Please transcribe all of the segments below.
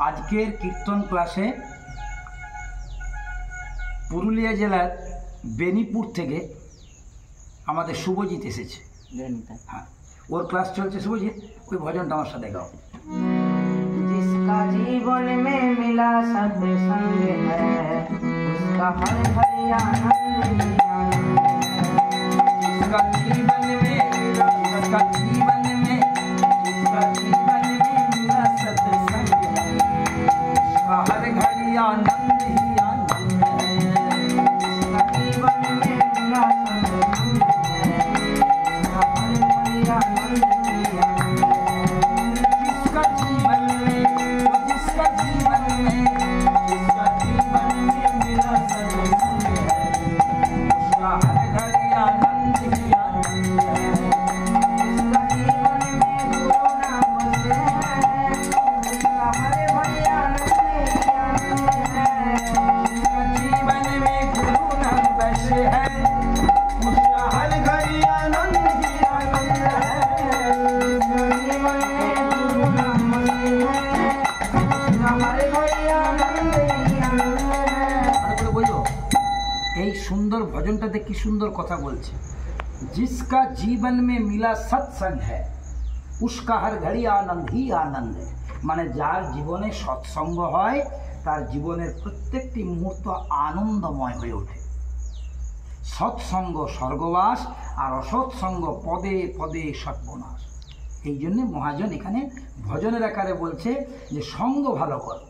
আজকের কীর্তন ক্লাসে পুরুলিয়া জেলার বেনিপুর থেকে আমাদের শুভজিৎ এসেছে। হ্যাঁ, ওর ক্লাস চলছে। শুভজিৎ, ওই ভজনটা আমার সাথে গাও। जिसका जीवन में मिला सत्संग है उसका हर हर आनंद ही आनंद है। जिसका जीवन में मिला सत्संग है उसका हर घड़ी आनंद ही आनंद है। जिसका जीवन में मिला सत्संग है उसका हर हर आनंद ही आनंद है। जिसका जीवन में मिला सत्संग है उसका हर घड़ी आनंद ही आनंद है। जिसका जीवन में गुरु नाम से है उसका हर हर आनंद ही आनंद है। जिसका जीवन में गुरु नाम वैसे है उसका हर घड़ी आनंद ही आनंद है। जिसका जीवन में गुरु नाम से है उसका हर हर आनंद ही आनंद है। আরে বলো, এই সুন্দর ভজনটাতে কি সুন্দর কথা বলছে। जिसका जीवन में मिला सत्संग है उसका हर घड़ी आनंद ही आनंद है। মানে যার জীবনে সৎসঙ্গ হয় তার জীবনের প্রত্যেকটি মুহূর্ত আনন্দময় হয়ে ওঠে। সৎসঙ্গ স্বর্গবাস আর অসৎসঙ্গ পদে পদে সর্বনাশ। এই জন্যে মহাজন এখানে ভজনের আকারে বলছে যে সঙ্গ ভালো করো।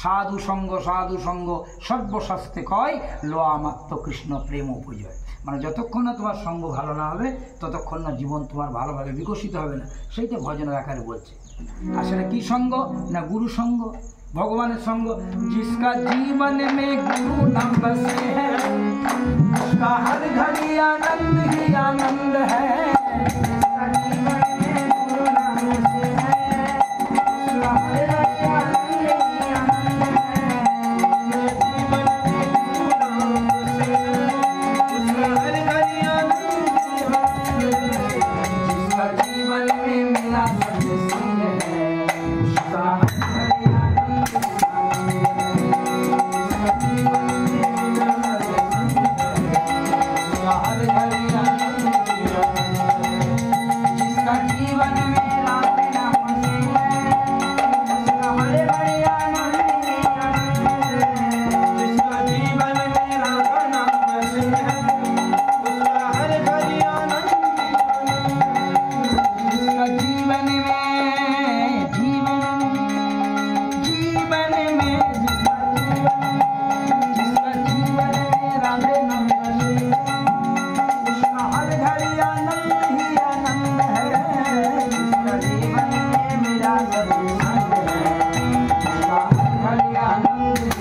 সাধু সঙ্গ সর্বশাস্ত্রে কয় লোয়া মাত্র কৃষ্ণ প্রেম উপজয়। মানে যতক্ষণ না তোমার সঙ্গ ভালো না হবে ততক্ষণ না জীবন তোমার ভালোভাবে বিকশিত হবে না, সেইটা ভজনের আকারে বলছে। আসলে কি সঙ্গ না গুরু সঙ্গ, ভগবানের সঙ্গ। जिसका जीवन में गुरु नाम बसे है उसका हर घड़ी आनंद ही आनंद है। जिसका जीवन में गुरु नाम से है उसका हर हर आनंद ही आनंद है। जिसका जीवन में मिला सत्संग है उसका हर घड़ी आनंद ही जिसका जीवन में राम नाम से है उसका हर हर आनंद ही आनंद है। जिसका जीवन में राम नाम से है उसका हर घड़ी आनंद जिसका जीवन में राम नाम से उसका हर घड़ी आनंद ही आनंद है। जिसका जीवन में मिला सत्संग है उसका हर घड़ी आनंद ही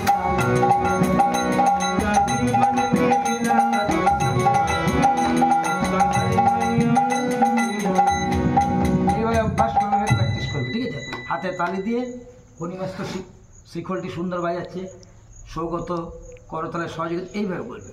এইভাবে অভ্যাস করবে, প্র্যাকটিস করবে, ঠিক আছে। হাতে তালি দিয়ে হরিমস্ত শিখলটি সুন্দর বাজাচ্ছে, সৌগত করতলের সহযোগিতা এইভাবে বলবে।